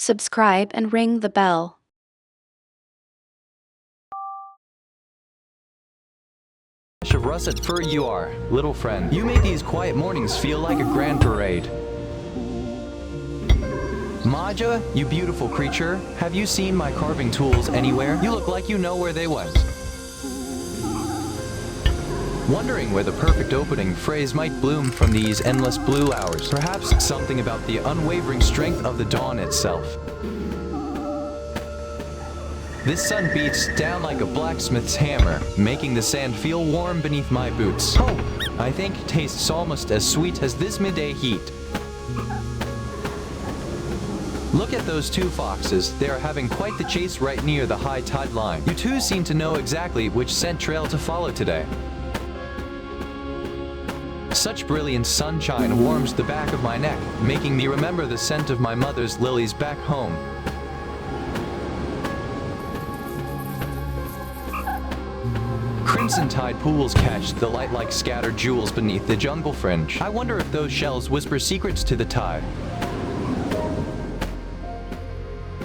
subscribe, and ring the bell. Of russet fur you are, little friend. You make these quiet mornings feel like a grand parade. Maja, you beautiful creature, have you seen my carving tools anywhere? You look like you know where they went. Wondering where the perfect opening phrase might bloom from these endless blue hours. Perhaps something about the unwavering strength of the dawn itself. This sun beats down like a blacksmith's hammer, making the sand feel warm beneath my boots. Hope, I think, tastes almost as sweet as this midday heat. Look at those two foxes. They are having quite the chase right near the high tide line. You two seem to know exactly which scent trail to follow today. Such brilliant sunshine warms the back of my neck, making me remember the scent of my mother's lilies back home. Crimson tide pools catch the light like scattered jewels beneath the jungle fringe. I wonder if those shells whisper secrets to the tide.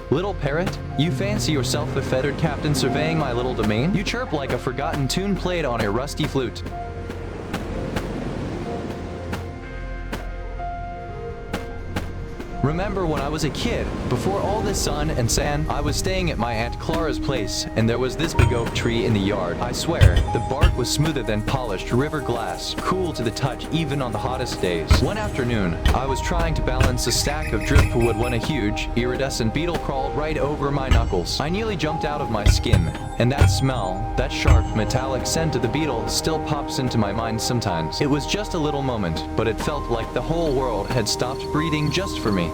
Little parrot, you fancy yourself the feathered captain surveying my little domain? You chirp like a forgotten tune played on a rusty flute. Remember when I was a kid, before all this sun and sand, I was staying at my Aunt Clara's place, and there was this big oak tree in the yard. I swear, the bark was smoother than polished river glass, cool to the touch even on the hottest days. One afternoon, I was trying to balance a stack of driftwood when a huge, iridescent beetle crawled right over my knuckles. I nearly jumped out of my skin, and that smell, that sharp, metallic scent of the beetle still pops into my mind sometimes. It was just a little moment, but it felt like the whole world had stopped breathing just for me.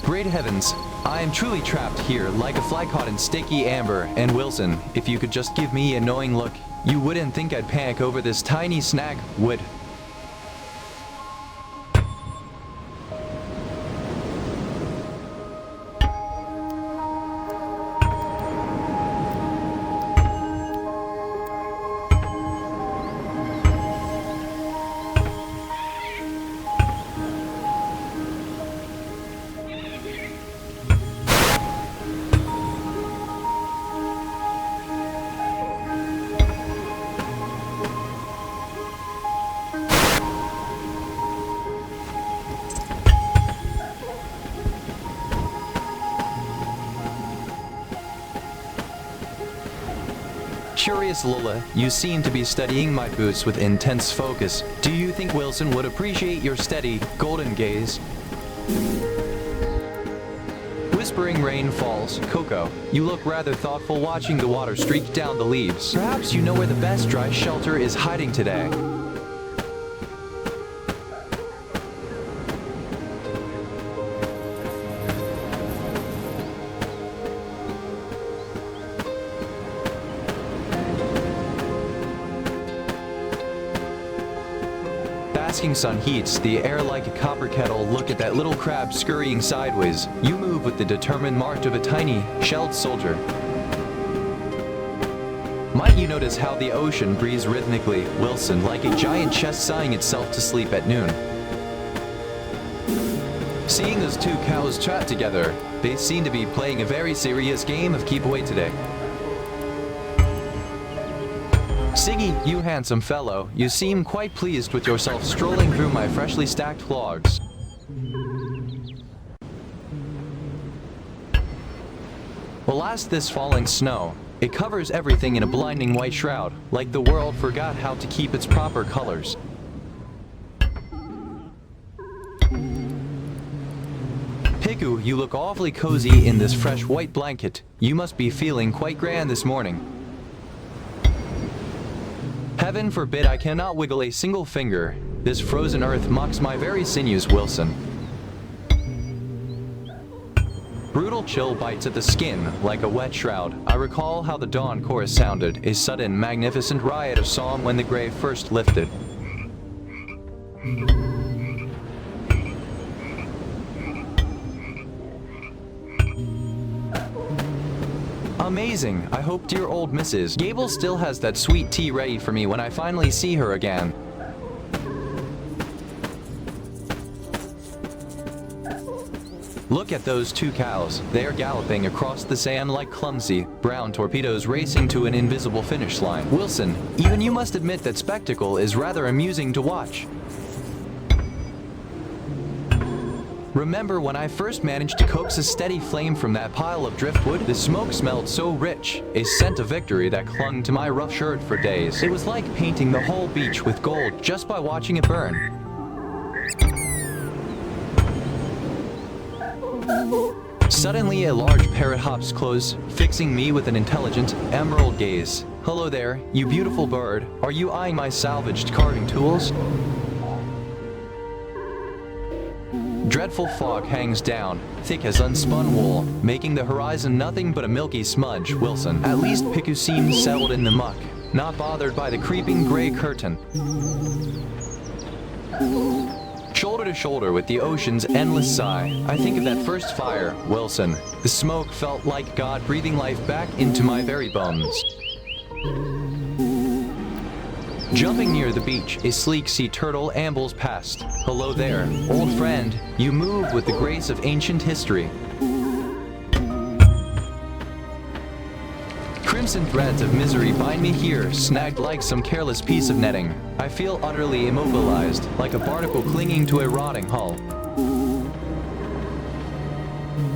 Great heavens, I am truly trapped here like a fly caught in sticky amber. And Wilson, if you could just give me a knowing look, you wouldn't think I'd panic over this tiny snack, would? Curious Lola, you seem to be studying my boots with intense focus. Do you think Wilson would appreciate your steady, golden gaze? Whispering rain falls. Coco, you look rather thoughtful watching the water streak down the leaves. Perhaps you know where the best dry shelter is hiding today. Basking sun heats the air like a copper kettle. Look at that little crab scurrying sideways. You move with the determined march of a tiny, shelled soldier. Might you notice how the ocean breathes rhythmically, Wilson, like a giant chest sighing itself to sleep at noon? Seeing those two cows chat together, they seem to be playing a very serious game of keep away today. Siggy, you handsome fellow, you seem quite pleased with yourself strolling through my freshly stacked logs. Alas, this falling snow. It covers everything in a blinding white shroud, like the world forgot how to keep its proper colors. Piku, you look awfully cozy in this fresh white blanket. You must be feeling quite grand this morning. Heaven forbid I cannot wiggle a single finger. This frozen earth mocks my very sinews, Wilson. Brutal chill bites at the skin like a wet shroud. I recall how the dawn chorus sounded, a sudden, magnificent riot of song when the gray first lifted. Amazing. I hope dear old Mrs. Gable still has that sweet tea ready for me when I finally see her again. Look at those two cows. They are galloping across the sand like clumsy, brown torpedoes racing to an invisible finish line. Wilson, even you must admit that spectacle is rather amusing to watch. Remember when I first managed to coax a steady flame from that pile of driftwood? The smoke smelled so rich, a scent of victory that clung to my rough shirt for days. It was like painting the whole beach with gold just by watching it burn. Suddenly, a large parrot hops close, fixing me with an intelligent, emerald gaze. Hello there, you beautiful bird. Are you eyeing my salvaged carving tools? Dreadful fog hangs down, thick as unspun wool, making the horizon nothing but a milky smudge. Wilson, at least Piku seems settled in the muck, not bothered by the creeping gray curtain. Shoulder to shoulder with the ocean's endless sigh, I think of that first fire, Wilson. The smoke felt like God breathing life back into my very bones. Jumping near the beach, a sleek sea turtle ambles past. Hello there, old friend. You move with the grace of ancient history. Crimson threads of misery bind me here, snagged like some careless piece of netting. I feel utterly immobilized, like a barnacle clinging to a rotting hull.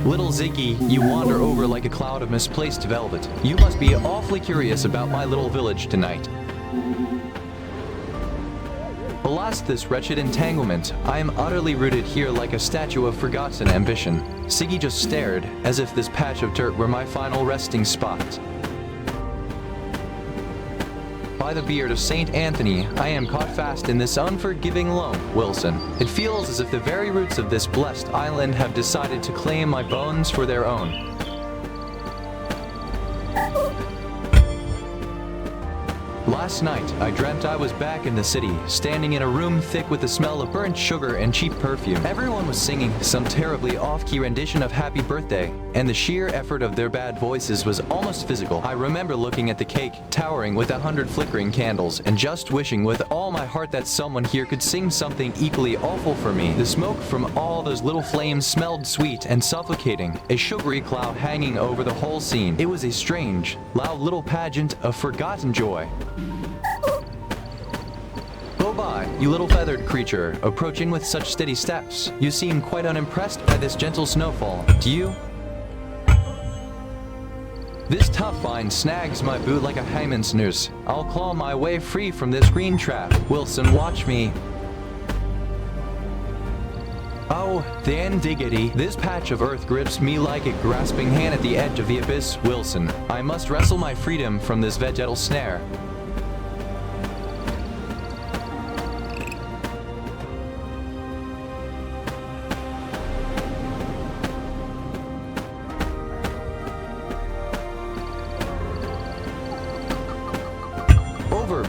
Little Ziggy, you wander over like a cloud of misplaced velvet. You must be awfully curious about my little village tonight. Alas, this wretched entanglement. I am utterly rooted here like a statue of forgotten ambition. Ziggy just stared, as if this patch of dirt were my final resting spot. By the beard of Saint Anthony, I am caught fast in this unforgiving loam, Wilson. It feels as if the very roots of this blessed island have decided to claim my bones for their own. Last night, I dreamt I was back in the city, standing in a room thick with the smell of burnt sugar and cheap perfume. Everyone was singing some terribly off-key rendition of Happy Birthday, and the sheer effort of their bad voices was almost physical. I remember looking at the cake, towering with 100 flickering candles, and just wishing with all my heart that someone here could sing something equally awful for me. The smoke from all those little flames smelled sweet and suffocating, a sugary cloud hanging over the whole scene. It was a strange, loud little pageant of forgotten joy. Go by, you little feathered creature, approaching with such steady steps. You seem quite unimpressed by this gentle snowfall, do you? This tough vine snags my boot like a hangman's noose. I'll claw my way free from this green trap. Wilson, watch me. Oh, then diggity. This patch of earth grips me like a grasping hand at the edge of the abyss. Wilson, I must wrestle my freedom from this vegetal snare.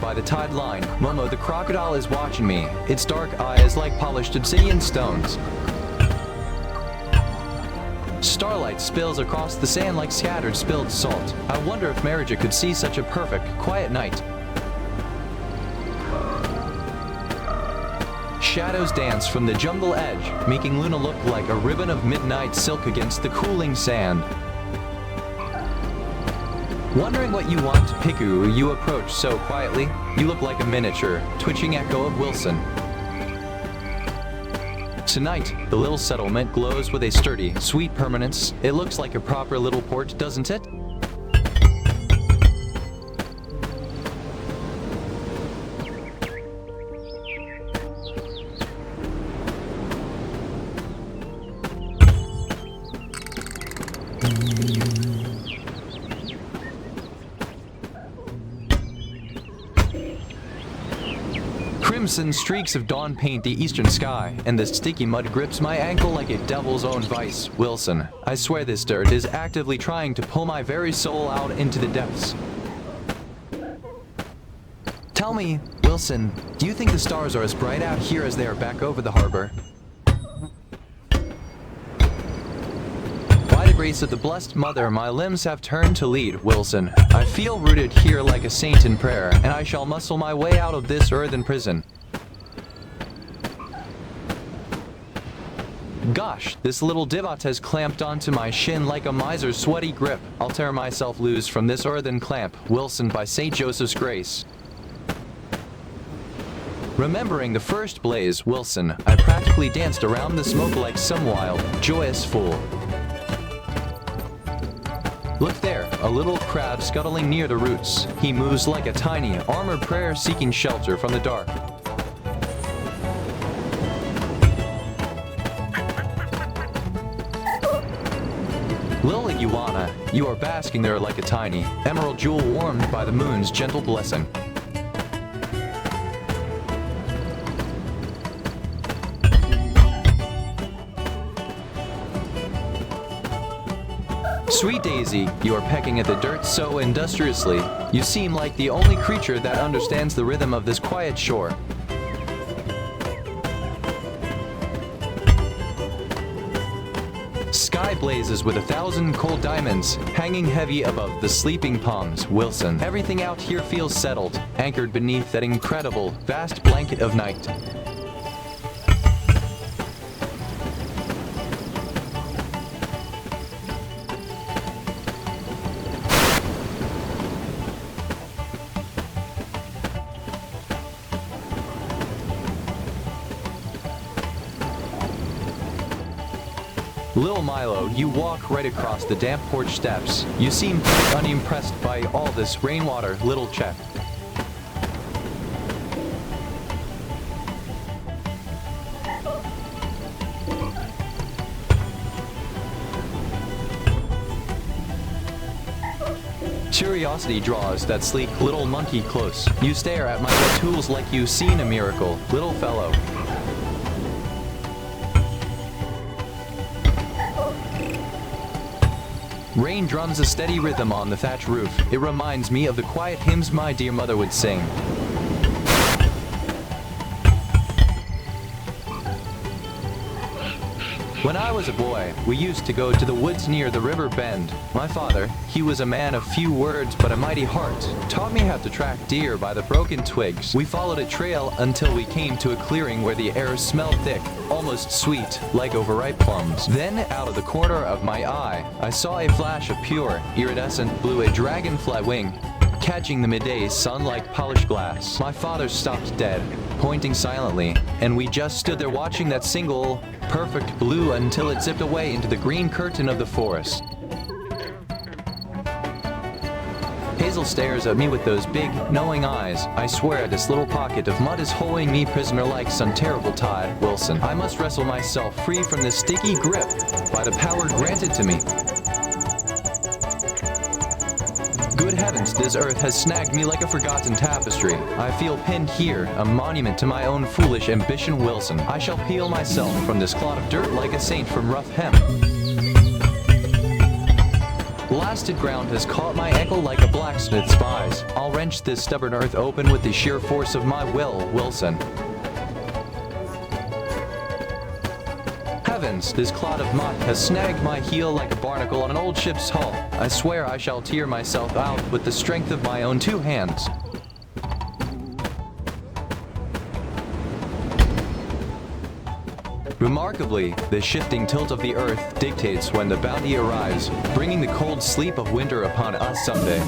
By the tide line, Momo the crocodile is watching me, its dark eyes like polished obsidian stones. Starlight spills across the sand like scattered spilled salt. I wonder if Marija could see such a perfect, quiet night. Shadows dance from the jungle edge, making Luna look like a ribbon of midnight silk against the cooling sand. Wondering what you want, Piku, you approach so quietly. You look like a miniature, twitching echo of Wilson. Tonight, the little settlement glows with a sturdy, sweet permanence. It looks like a proper little port, doesn't it? Crimson streaks of dawn paint the eastern sky, and the sticky mud grips my ankle like a devil's own vice. Wilson, I swear this dirt is actively trying to pull my very soul out into the depths. Tell me, Wilson, do you think the stars are as bright out here as they are back over the harbor? By the grace of the blessed mother, my limbs have turned to lead, Wilson. I feel rooted here like a saint in prayer, and I shall muscle my way out of this earthen prison. Gosh, this little divot has clamped onto my shin like a miser's sweaty grip. I'll tear myself loose from this earthen clamp. Wilson by St. Joseph's Grace. Remembering the first blaze, Wilson, I practically danced around the smoke like some wild, joyous fool. Look there, a little crab scuttling near the roots. He moves like a tiny, armored prayer seeking shelter from the dark. Little iguana, you are basking there like a tiny emerald jewel warmed by the moon's gentle blessing. Sweet Daisy, you are pecking at the dirt so industriously. You seem like the only creature that understands the rhythm of this quiet shore. Sky blazes with 1,000 cold diamonds, hanging heavy above the sleeping palms, Wilson. Everything out here feels settled, anchored beneath that incredible, vast blanket of night. Lil Milo, you walk right across the damp porch steps. You seem unimpressed by all this rainwater, little Chet. Curiosity draws that sleek little monkey close. You stare at my tools like you've seen a miracle, little fellow. Rain drums a steady rhythm on the thatch roof. It reminds me of the quiet hymns my dear mother would sing. When I was a boy, we used to go to the woods near the river bend. My father, he was a man of few words but a mighty heart, taught me how to track deer by the broken twigs. We followed a trail until we came to a clearing where the air smelled thick, almost sweet, like overripe plums. Then, out of the corner of my eye, I saw a flash of pure, iridescent blue, a dragonfly wing, catching the midday sun like polished glass. My father stopped dead, pointing silently, and we just stood there watching that single, perfect blue until it zipped away into the green curtain of the forest. Hazel stares at me with those big, knowing eyes. I swear this little pocket of mud is holding me prisoner like some terrible tide, Wilson. I must wrestle myself free from this sticky grip by the power granted to me. Good heavens, this earth has snagged me like a forgotten tapestry. I feel pinned here, a monument to my own foolish ambition, Wilson. I shall peel myself from this clod of dirt like a saint from rough hemp. Blasted ground has caught my ankle like a blacksmith's vise. I'll wrench this stubborn earth open with the sheer force of my will, Wilson. Heavens, this clod of mud has snagged my heel like a barnacle on an old ship's hull. I swear I shall tear myself out with the strength of my own two hands. Remarkably, the shifting tilt of the earth dictates when the bounty arrives, bringing the cold sleep of winter upon us someday.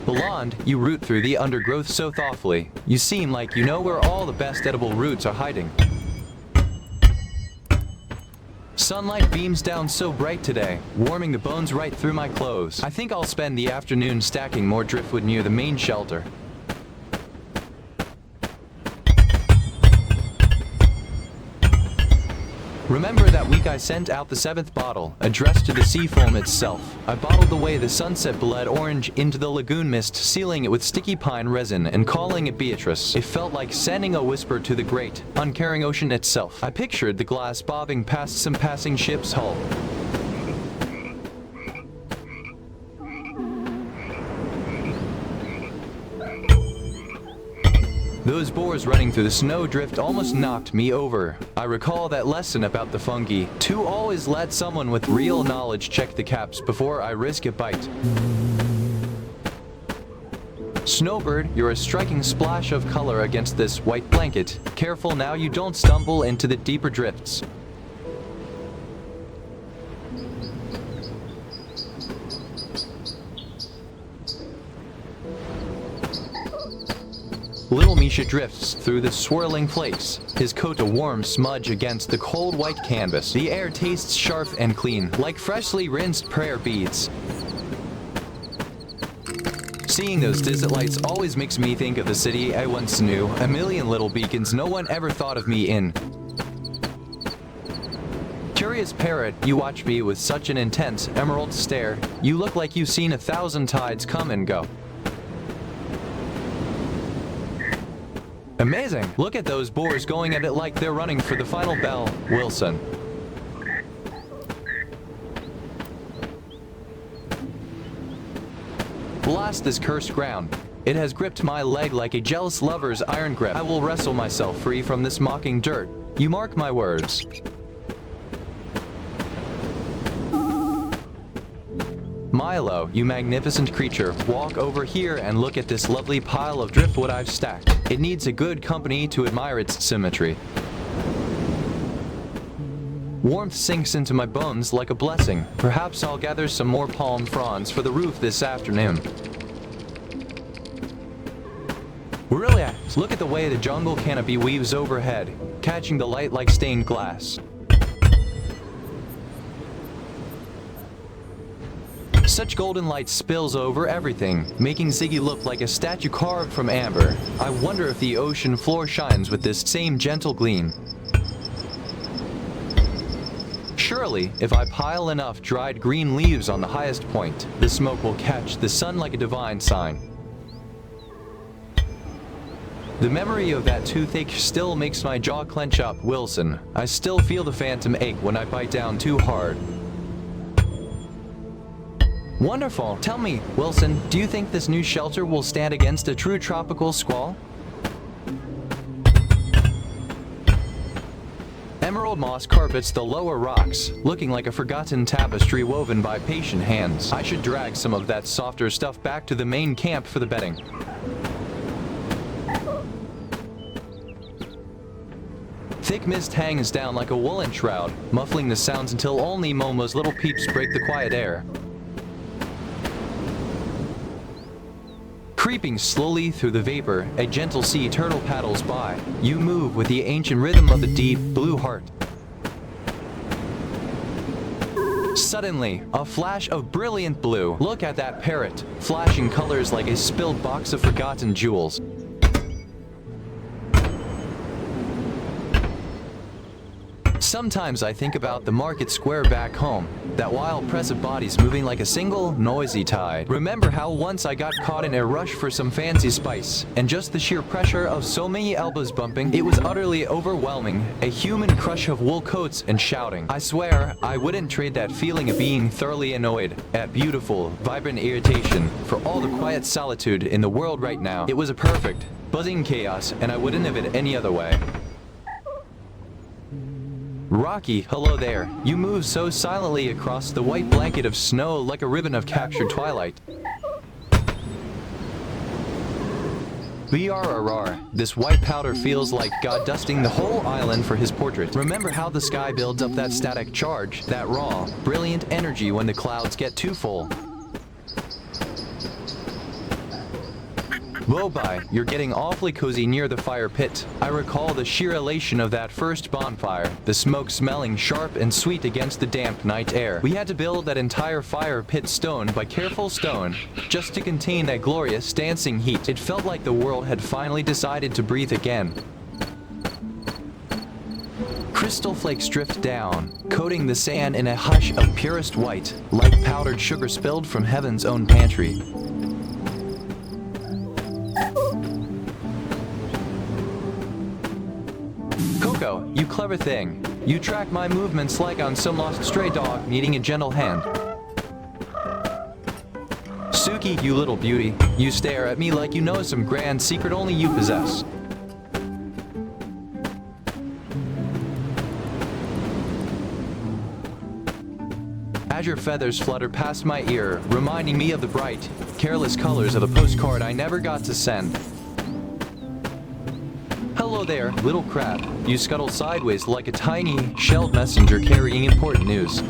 Blonde, you root through the undergrowth so thoughtfully. You seem like you know where all the best edible roots are hiding. Sunlight beams down so bright today, warming the bones right through my clothes. I think I'll spend the afternoon stacking more driftwood near the main shelter. Remember that week I sent out the 7th bottle, addressed to the sea foam itself. I bottled away the sunset blood orange into the lagoon mist, sealing it with sticky pine resin and calling it Beatrice. It felt like sending a whisper to the great, uncaring ocean itself. I pictured the glass bobbing past some passing ship's hull. Those boars running through the snowdrift almost knocked me over. I recall that lesson about the fungi. To always let someone with real knowledge check the caps before I risk a bite. Snowbird, you're a striking splash of color against this white blanket. Careful now you don't stumble into the deeper drifts. Little Misha drifts through the swirling flakes, his coat a warm smudge against the cold white canvas. The air tastes sharp and clean, like freshly rinsed prayer beads. Seeing those desert lights always makes me think of the city I once knew, a million little beacons no one ever thought of me in. Curious parrot, you watch me with such an intense emerald stare, you look like you've seen 1,000 tides come and go. Amazing! Look at those boars going at it like they're running for the final bell, Wilson. Blast this cursed ground. It has gripped my leg like a jealous lover's iron grip. I will wrestle myself free from this mocking dirt. You mark my words. Milo, you magnificent creature, walk over here and look at this lovely pile of driftwood I've stacked. It needs a good company to admire its symmetry. Warmth sinks into my bones like a blessing. Perhaps I'll gather some more palm fronds for the roof this afternoon. Relax. Look at the way the jungle canopy weaves overhead, catching the light like stained glass. Such golden light spills over everything, making Ziggy look like a statue carved from amber. I wonder if the ocean floor shines with this same gentle gleam. Surely, if I pile enough dried green leaves on the highest point, the smoke will catch the sun like a divine sign. The memory of that toothache still makes my jaw clench up, Wilson. I still feel the phantom ache when I bite down too hard. Wonderful. Tell me, Wilson, do you think this new shelter will stand against a true tropical squall? Emerald moss carpets the lower rocks, looking like a forgotten tapestry woven by patient hands. I should drag some of that softer stuff back to the main camp for the bedding. Thick mist hangs down like a woolen shroud, muffling the sounds until only Momo's little peeps break the quiet air. Creeping slowly through the vapor, a gentle sea turtle paddles by. You move with the ancient rhythm of the deep blue heart. Suddenly, a flash of brilliant blue. Look at that parrot, flashing colors like a spilled box of forgotten jewels. Sometimes I think about the market square back home, that wild press of bodies moving like a single, noisy tide. Remember how once I got caught in a rush for some fancy spice, and just the sheer pressure of so many elbows bumping, it was utterly overwhelming, a human crush of wool coats and shouting. I swear, I wouldn't trade that feeling of being thoroughly annoyed at beautiful, vibrant irritation for all the quiet solitude in the world right now. It was a perfect, buzzing chaos, and I wouldn't have it any other way. Rocky, hello there. You move so silently across the white blanket of snow like a ribbon of captured twilight. BRRR, this white powder feels like God dusting the whole island for his portrait. Remember how the sky builds up that static charge, that raw, brilliant energy when the clouds get too full. Wobai, you're getting awfully cozy near the fire pit. I recall the sheer elation of that first bonfire, the smoke smelling sharp and sweet against the damp night air. We had to build that entire fire pit stone by careful stone, just to contain that glorious dancing heat. It felt like the world had finally decided to breathe again. Crystal flakes drift down, coating the sand in a hush of purest white, like powdered sugar spilled from heaven's own pantry. Coco, you clever thing. You track my movements like I'm some lost stray dog needing a gentle hand. Suki, you little beauty. You stare at me like you know some grand secret only you possess. Azure feathers flutter past my ear, reminding me of the bright, careless colors of a postcard I never got to send. Hello there, little crab. You scuttle sideways like a tiny, shelled messenger carrying important news.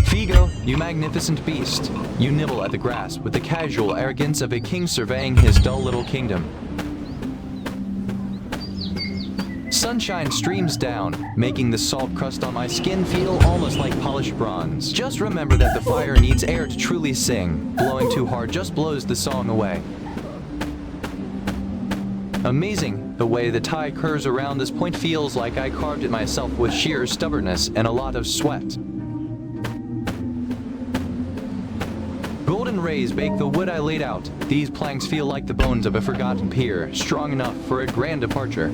Figo, you magnificent beast. You nibble at the grass with the casual arrogance of a king surveying his dull little kingdom. Sunshine streams down, making the salt crust on my skin feel almost like polished bronze. Just remember that the fire needs air to truly sing. Blowing too hard just blows the song away. Amazing, the way the tie curves around this point feels like I carved it myself with sheer stubbornness and a lot of sweat. Golden rays bake the wood I laid out. These planks feel like the bones of a forgotten pier, strong enough for a grand departure.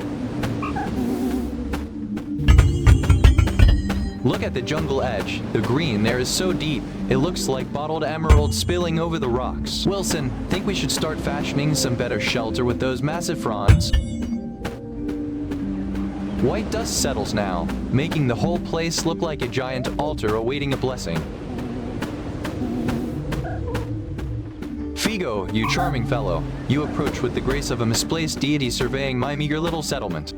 Look at the jungle edge. The green there is so deep, it looks like bottled emerald spilling over the rocks. Wilson, think we should start fashioning some better shelter with those massive fronds? White dust settles now, making the whole place look like a giant altar awaiting a blessing. Figo, you charming fellow. You approach with the grace of a misplaced deity surveying my meager little settlement.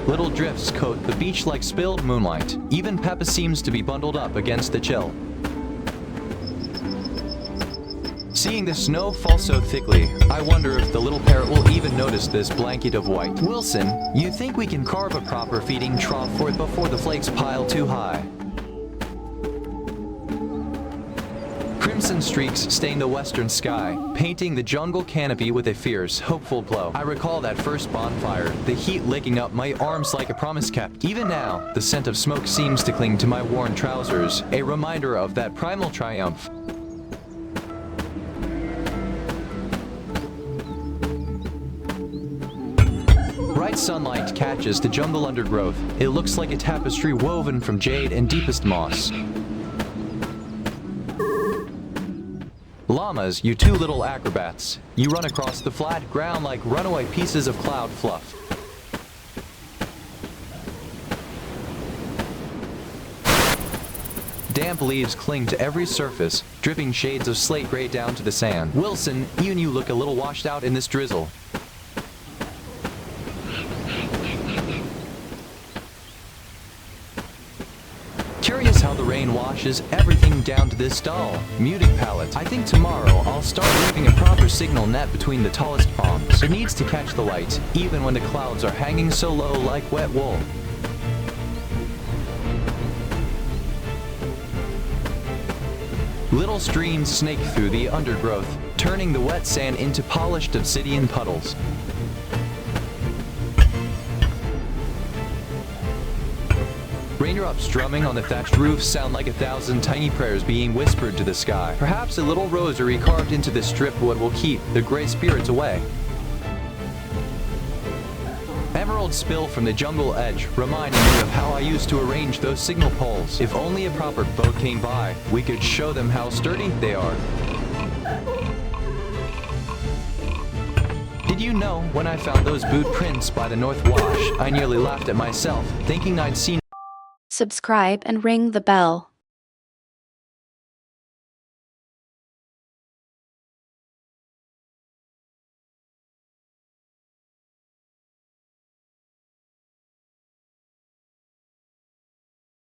Little drifts coat the beach like spilled moonlight. Even Peppa seems to be bundled up against the chill. Seeing the snow fall so thickly, I wonder if the little parrot will even notice this blanket of white. Wilson, you think we can carve a proper feeding trough for it before the flakes pile too high? Crimson streaks stain the western sky, painting the jungle canopy with a fierce, hopeful glow. I recall that first bonfire, the heat licking up my arms like a promise kept. Even now, the scent of smoke seems to cling to my worn trousers, a reminder of that primal triumph. Bright sunlight catches the jungle undergrowth. It looks like a tapestry woven from jade and deepest moss. Llamas, you two little acrobats. You run across the flat ground like runaway pieces of cloud fluff. Damp leaves cling to every surface, dripping shades of slate gray down to the sand. Wilson, even you look a little washed out in this drizzle. Curious how the rain washes everything down to this dull, muted palette. I think tomorrow I'll start leaving a proper signal net between the tallest palms. It needs to catch the light, even when the clouds are hanging so low like wet wool. Little streams snake through the undergrowth, turning the wet sand into polished obsidian puddles. Raindrops drumming on the thatched roof sound like 1,000 tiny prayers being whispered to the sky. Perhaps a little rosary carved into this driftwood will keep the gray spirits away. Emeralds spill from the jungle edge, reminding me of how I used to arrange those signal poles. If only a proper boat came by, we could show them how sturdy they are. Did you know, when I found those boot prints by the North Wash, I nearly laughed at myself, thinking I'd seen. Subscribe and ring the bell.